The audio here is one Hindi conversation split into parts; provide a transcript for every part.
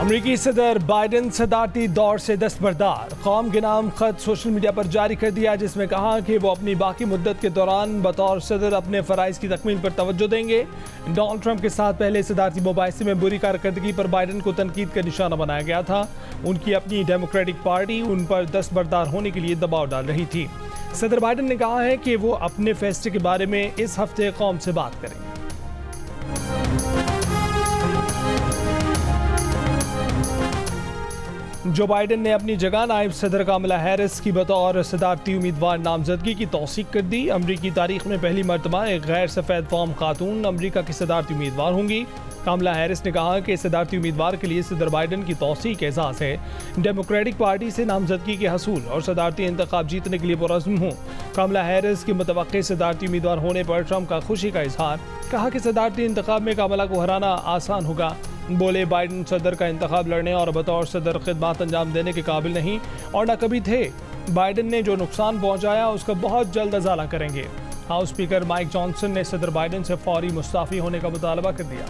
अमरीकी सदर बाइडन सदारती दौर से दस्तबरदार। कौम के नाम खत सोशल मीडिया पर जारी कर दिया, जिसमें कहा कि वो अपनी बाकी मुद्दत के दौरान बतौर सदर अपने फ़राइज़ की तकमील पर तवज्जो देंगे। डोनाल्ड ट्रंप के साथ पहले सदारती मुबाहिसे में बुरी कारकर्दगी पर बाइडन को तनकीद का निशाना बनाया गया था। उनकी अपनी डेमोक्रेटिक पार्टी उन पर दस्तबरदार होने के लिए दबाव डाल रही थी। सदर बाइडन ने कहा है कि वो अपने फैसले के बारे में इस हफ्ते कौम से बात करेंगे। जो बाइडन ने अपनी जगह नायब सदर कमला हैरिस की बतौर सदारती उम्मीदवार नामजदगी की तौसीक कर दी। अमरीकी तारीख में पहली मरतबा एक गैर सफ़ेद फॉर्म खातून अमरीका की सदारती उम्मीदवार होंगी। कमला हैरिस ने कहा कि सदारती उम्मीदवार के लिए सदर बाइडन की तौसीक एहसास है। डेमोक्रेटिक पार्टी से नामजदगी के हसूल और सदारती इंतखाब जीतने के लिए पुरज़्म हूँ। कमला हैरिस की मुतवक्किल सदारती उम्मीदवार होने पर ट्रंप का खुशी का इजहार। कहा कि सदारती इंतखाब में कमला को हराना आसान होगा। बोले बाइडन सदर का इंतखाब लड़ने और बतौर सदर खिदमत अंजाम देने के काबिल नहीं और न कभी थे। बाइडन ने जो नुकसान पहुंचाया उसका बहुत जल्द अजाला करेंगे। हाउस स्पीकर माइक जॉनसन ने सदर बाइडन से फौरी मुस्ताफ़ी होने का मुतालबा कर दिया।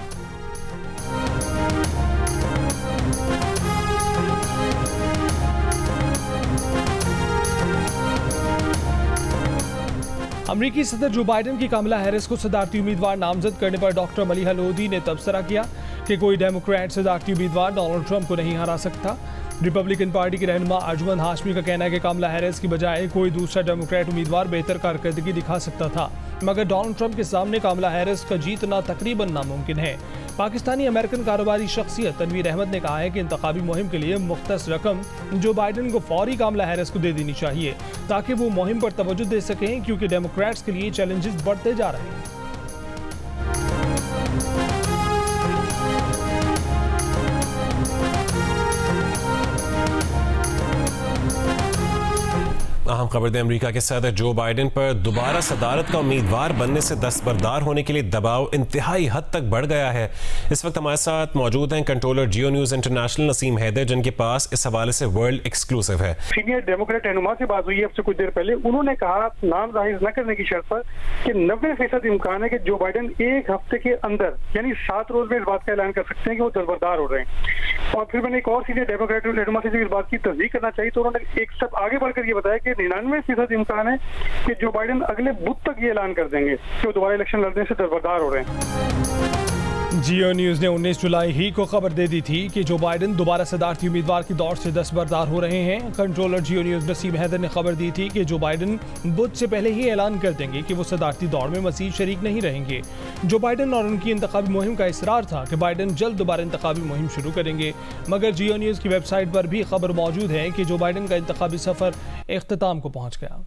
अमरीकी सदर जो बाइडन की कमला हैरिस को सदारती उम्मीदवार नामजद करने पर डॉक्टर मलिहा लोधी ने तबसरा किया कि कोई डेमोक्रेट सदारती उम्मीदवार डोनाल्ड ट्रंप को नहीं हरा सकता। रिपब्लिकन पार्टी के रहनुमा अर्जुमंद हाशमी का कहना है कि कमला हैरिस की बजाय कोई दूसरा डेमोक्रेट उम्मीदवार बेहतर कारकर्दगी दिखा सकता था, मगर डोनाल्ड ट्रंप के सामने कमला हैरिस का जीतना तकरीबन नामुमकिन है। पाकिस्तानी अमेरिकन कारोबारी शख्सियत तनवीर अहमद ने कहा है कि इंतखाबी मुहिम के लिए मुख्तस रकम जो बाइडन को फौरी कमला हैरिस को दे देनी चाहिए ताकि वो मुहिम पर तवज्जो दे सकें, क्योंकि डेमोक्रेट्स के लिए चैलेंजेस बढ़ते जा रहे हैं। अहम खबर दें, अमेरिका के सदर जो बाइडन पर दोबारा सदारत का उम्मीदवार बनने से दस्तबरदार होने के लिए दबाव इंतहाई हद तक बढ़ गया है। इस वक्त हमारे साथ मौजूद हैं कंट्रोलर जियो न्यूज़ इंटरनेशनल नसीम हैदर, जिनके पास इस हवाले से वर्ल्ड एक्सक्लूसिव है। सीनियर डेमोक्रेट रहनुमा से बात हुई है अब से कुछ देर पहले। उन्होंने कहा नाम जाहिर न करने की शर्त पर कि 90% इम्कान है कि जो बाइडन एक हफ्ते के अंदर यानी 7 रोज में इस बात का ऐलान कर सकते हैं कि वो दस्तबरदार हो रहे हैं। और फिर मैंने एक और सीनियर डेमोक्रेट रहनुमा से इस बात की तस्दीक करना चाहिए तो उन्होंने एक स्टेप आगे बढ़कर ये बताया कि 99% इम्कान है कि जो बाइडन अगले बुध तक ये ऐलान कर देंगे कि वो दोबारा इलेक्शन लड़ने से दस्तबरदार हो रहे हैं। जियो न्यूज़ ने 19 जुलाई ही को खबर दे दी थी कि जो बाइडन दोबारा सदारती उम्मीदवार की दौड़ से दस्तबरदार हो रहे हैं। कंट्रोलर जियो न्यूज़ नसीम हैदर ने खबर दी थी कि जो बाइडन बुध से पहले ही ऐलान कर देंगे कि वो सदारती दौड़ में मज़ीद शरीक नहीं रहेंगे। जो बाइडन और उनकी इंतखाबी मुहिम का इसरार था कि बाइडन जल्द दोबारा इंतखाबी मुहिम शुरू करेंगे, मगर जियो न्यूज़ की वेबसाइट पर भी खबर मौजूद है कि जो बाइडन का इंतखाबी सफ़र इख्तिताम को पहुँच गया।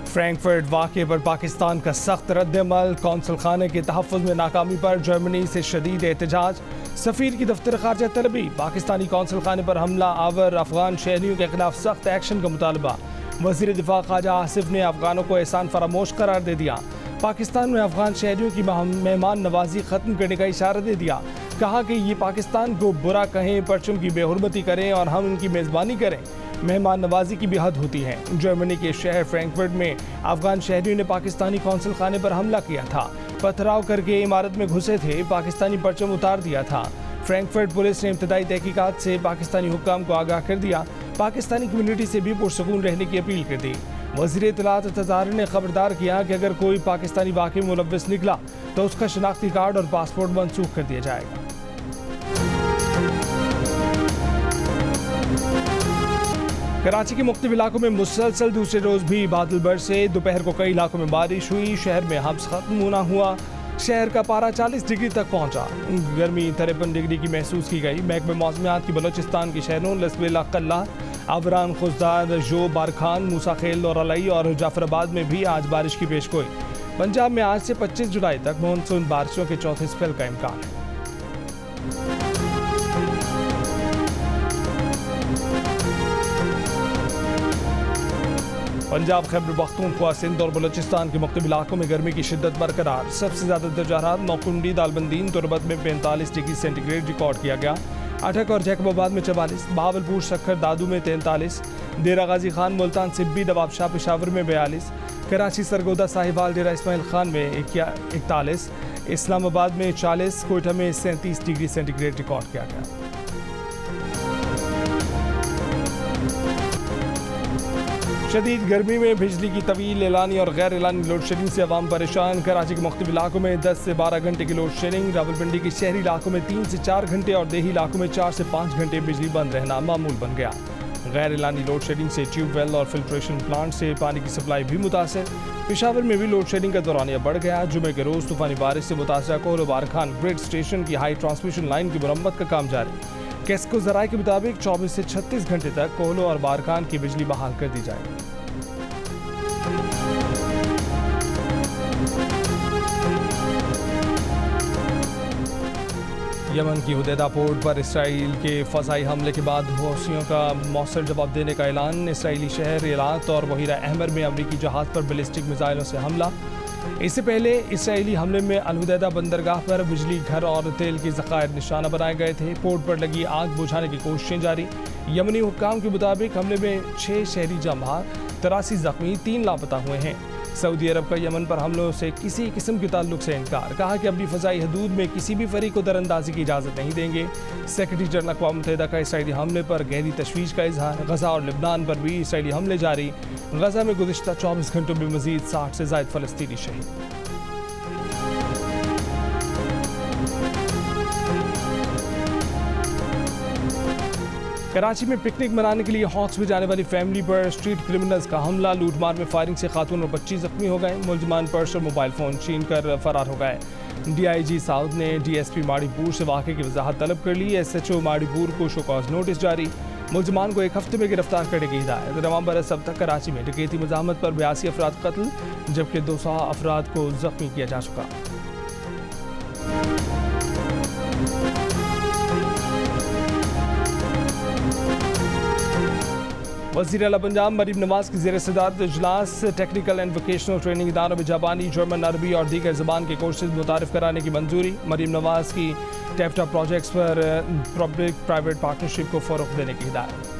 फ्रैंकफर्ट वाक़े पर पाकिस्तान का सख्त रद्द-ए-अमल। कौंसल खाने के तहफ़्फ़ुज़ में नाकामी पर जर्मनी से शदीद एहतजाज। सफ़ीर की दफ्तर ख़ारजा तलबी। पाकिस्तानी कौंसल खाने पर हमला आवर अफ़गान शहरियों के खिलाफ सख्त एक्शन का मुतालबा। वज़ीर दिफ़ा ख्वाजा आसिफ ने अफ़गानों को एहसान फरामोश करार दे दिया। पाकिस्तान में अफ़गान शहरियों की मेहमान नवाजी ख़त्म करने का इशारा दे दिया। कहा कि ये पाकिस्तान को बुरा कहें, परचम की बेहुरमती करें और हम उनकी मेज़बानी करें, मेहमान नवाजी की भी हद होती है। जर्मनी के शहर फ्रैंकफर्ट में अफगान शहरियों ने पाकिस्तानी कौंसल खाने पर हमला किया था। पथराव करके इमारत में घुसे थे, पाकिस्तानी परचम उतार दिया था। फ्रैंकफर्ट पुलिस ने इब्तदाई तहकीकात से पाकिस्तानी हुक्काम को आगाह कर दिया। पाकिस्तानी कम्युनिटी से भी पुरसकून रहने की अपील कर दी। वज़ीर इत्तलात तज़ाहर ने खबरदार किया कि अगर कोई पाकिस्तानी वाक़ई मुलव्विस निकला तो उसका शनाख्ती कार्ड और पासपोर्ट मनसूख कर दिया जाएगा। कराची के मुख्तलिफ इलाकों में मुसलसल दूसरे रोज भी बादल बरसे। दोपहर को कई इलाकों में बारिश हुई। शहर में हब्स खत्म होना हुआ। शहर का पारा 40 डिग्री तक पहुंचा। गर्मी 53 डिग्री की महसूस की गई। महकमे मौसमियात की बलोचिस्तान के शहरों लसबेला, कल्ला, आवरान, खुजदार, जो, बारखान, मूसा खेल, नौरलई और जाफराबाद में भी आज बारिश की पेशगोई। पंजाब में आज से 25 जुलाई तक मानसून बारिशों के चौथे स्पेल का इम्कान है। पंजाब, खैबर पख्तूनख्वा, सिंध और बलोचिस्तान के मुख्तलिफ इलाकों में गर्मी की शिद्दत बरकरार। सबसे ज़्यादा दर्जा नौकुंडी, दालबंदीन, तुरबत में 45 डिग्री सेंटीग्रेड रिकॉर्ड किया गया। अटक और जैकबाबाद में 44, बहावलपुर, सक्खर, दादू में 43, डेरा गाजी खान, मुल्तान, सिब्बी, नवाबशाह, पेशावर में 42, कराची, सरगोदा, साहिवाल, डेरा इस्माइल खान में 41, इस्लामाबाद में 40, कोयटा में 37 डिग्री सेंटीग्रेड रिकॉर्ड किया गया। शदीद गर्मी में बिजली की तवील एलानी और गैर एलानी लोड शेडिंग से अवाम परेशान। कराची के मुख्तलिफ इलाकों में 10 से 12 घंटे की लोड शेडिंग। रावलपिंडी के शहरी इलाकों में 3 से 4 घंटे और देही इलाकों में 4 से 5 घंटे बिजली बंद रहना मामूल बन गया। गैर एलानी लोड शेडिंग से ट्यूबवेल और फिल्ट्रेशन प्लांट से पानी की सप्लाई भी मुतासर। पेशावर में भी लोड शेडिंग का दौरानिया बढ़ गया। जुमे के रोज तूफानी बारिश से मुतासर कोहलो बारखान ग्रिड स्टेशन की हाई ट्रांसमिशन लाइन की मुरम्मत का काम जारी। केस्को ज़राए के मुताबिक 24 से 36 घंटे तक कोहलो और बारखान की बिजली बहाल कर दी जाएगी। यमन की हुदैदा पोर्ट पर इसराइल के फ़ज़ाई हमले के बाद हौसियों का मौसर जवाब देने का ऐलान। इसराइली शहर एलात और बहीरा अहमर में अमरीकी जहाज़ पर बैलिस्टिक मिसाइलों से हमला। इससे पहले इसराइली हमले में अलहुदैदा बंदरगाह पर बिजली घर और तेल के ज़खायर निशाना बनाए गए थे। पोर्ट पर लगी आग बुझाने की कोशिशें जारी। यमनी हुक्काम के मुताबिक हमले में 6 शहरी जमात, 83 जख्मी, 3 लापता हुए हैं। सऊदी अरब का यमन पर हमलों से किसी किस्म के ताल्लुक से इनकार। कहा कि अपनी फ़ज़ाई हदूद में किसी भी फरीक को दरअंदाजी की इजाज़त नहीं देंगे। सेक्रेटरी जनरल अक़वाम मुत्तहिदा का इसराइली हमले पर गहरी तशवीश का इजहार। गज़ा और लिबनान पर भी इसराइली हमले जारी। गज़ा में गुज़िश्ता 24 घंटों में मज़ीद 60 से ज़ायद फ़लस्तीनी शहीद। कराची में पिकनिक मनाने के लिए हॉक्स में जाने वाली फैमिली पर स्ट्रीट क्रिमिनल्स का हमला। लूटमार में फायरिंग से खातून और बच्ची जख्मी हो गए। मुलजमान पर्स और मोबाइल फ़ोन छीन कर फरार हो गए। DIG साउथ ने DSP माड़ीपुर से वाक़े की वजाहत तलब कर ली। SHO माड़ीपुर को शोकॉज नोटिस जारी। मुलजमान को 1 हफ्ते में गिरफ्तार करने की हिदायत। रवां बरस अब तक कराची में डकैती मज़ाहमत पर 82 अफराद कत्ल, जबकि 200 अफराद को जख्मी किया जा चुका। वज़ीर आला पंजाब मरीम नवाज की ज़ेर सदारत इजलास। टेक्निकल एंड वोकेशनल ट्रेनिंग इदारों में जापानी, जर्मन, अरबी और दीगर ज़बान के कोर्सेज मुतारिफ कराने की मंजूरी। मरीम नवाज की टेफ्टा प्रोजेक्ट्स पर पब्लिक प्राइवेट पार्टनरशिप को फ़रोग़ देने की हिदायत।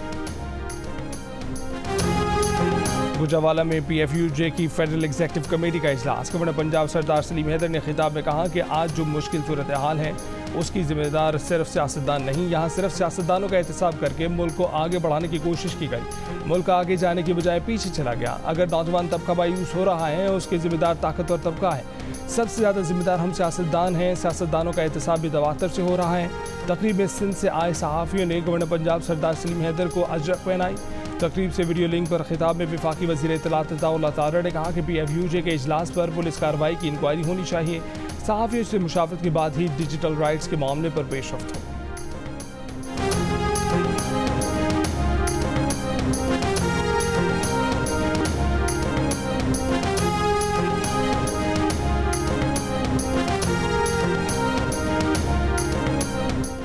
गुजरावाला में PFUJ की फेडरल एग्जीक्यूटिव कमेटी का इजलास। गवर्नर पंजाब सरदार सलीम हैदर ने खिताब में कहा कि आज जो मुश्किल सूरत हाल है उसकी जिम्मेदार सिर्फ सियासतदान नहीं, यहाँ सिर्फ सियासतदानों का एहतसाब करके मुल्क को आगे बढ़ाने की कोशिश की गई। मुल्क आगे जाने की बजाय पीछे चला गया। अगर नौजवान तबका मायूस हो रहा है उसके जिम्मेदार ताकतवर तबका है। सबसे ज़्यादा जिम्मेदार हम सियासतदान हैं। सियासतदानों का एहतसाब भी दवातर से हो रहा है। तकरीब में सिंध से आए सहाफ़ियों ने गवर्नर पंजाब सरदार सलीम हैदर को अजरक पहनाई। तकरीब से वीडियो लिंक पर खिताब में वफाकी वज़ीर इत्तलात अताउल्लाह तारड़ ने कहा कि PFUJ के इजलास पर पुलिस कार्रवाई की इंक्वायरी होनी चाहिए। सहाफ़ियों से मुशावरत के बाद ही डिजिटल राइट्स के मामले पर पेशरफ्त हो।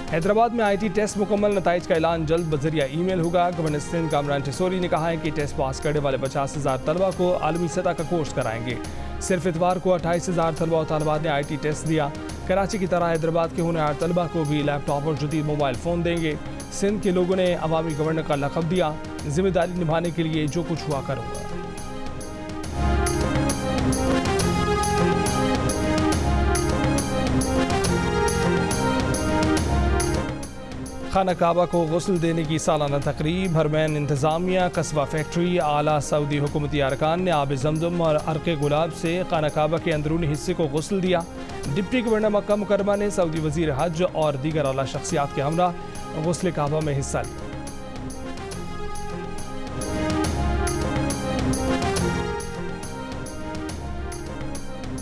हैदराबाद में IT टेस्ट मुकम्मल, नताइज का ऐलान जल्द बजरिया ईमेल होगा। गवर्नर सिंध कामरान टिसोरी ने कहा है कि टेस्ट पास करने वाले 50,000 तलबा को आलमी सतह का कोर्स कराएंगे। सिर्फ इतवार को 28,000 तलबा और तालिबात ने IT टेस्ट दिया। कराची की तरह हैदराबाद के होनहार तलबा को भी लैपटॉप और जदीद मोबाइल फ़ोन देंगे। सिंध के लोगों ने अवामी गवर्नर का लक़ब दिया। जिम्मेदारी निभाने के लिए जो कुछ हुआ करूँगा। खाना काबा को गुस्ल देने की सालाना तकरीब। हरमैन इंतज़ामिया, कस्बा फैक्ट्री, आला सऊदी हुकूमती अरकान ने आब जमजम और अर्क़े गुलाब से खाना काबा के अंदरूनी हिस्से को गुस्ल दिया। डिप्टी गवर्नर मक्का मुकरमा ने सऊदी वज़ीर हज और दीगर आला शख्सियात के हमरा गुस्ल काबा में हिस्सा लिया।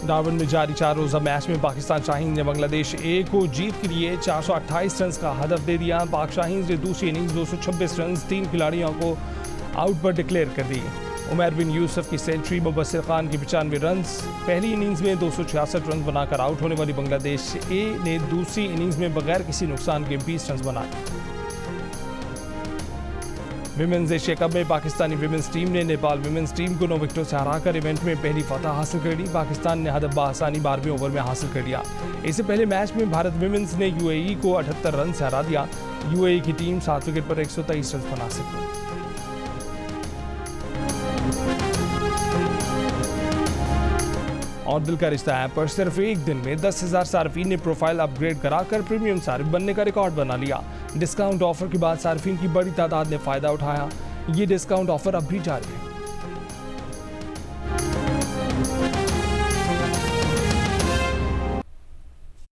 डार्बन में जारी 4 रोज़ा मैच में पाकिस्तान शाहीन ने बांग्लादेश A को जीत के लिए 428 रन का हदफ दे दिया। पाक शाहीन ने दूसरी इनिंग्स 226 रन 3 खिलाड़ियों को आउट पर डिक्लेयर कर दिए। उमर बिन यूसुफ की सेंचुरी, मुबस्सिर खान की 95 रन। पहली इनिंग्स में 266 रन बनाकर आउट होने वाली बांग्लादेश A ने दूसरी इनिंग्स में बगैर किसी नुकसान के 20 रन बनाए। विमेंस एशिया कप में पाकिस्तानी विमेंस टीम ने नेपाल विमेंस टीम को 9 विकेटों से हराकर इवेंट में पहली फतह हासिल कर ली। पाकिस्तान ने हदफ बआसानी 12वें ओवर में हासिल कर लिया। इससे पहले मैच में भारत विमेंस ने UAE को 78 रन से हरा दिया। UAE की टीम 7 विकेट पर 123 रन बना सकी। और दिल का रिश्ता ऐप पर सिर्फ एक दिन में 10,000 सार्फिन ने प्रोफाइल अपग्रेड कराकर प्रीमियम सार्फ बनने का रिकॉर्ड बना लिया। डिस्काउंट ऑफर के बाद सार्फिन की बड़ी तादाद ने फ़ायदा उठाया। ये डिस्काउंट ऑफर अब भी जारी है।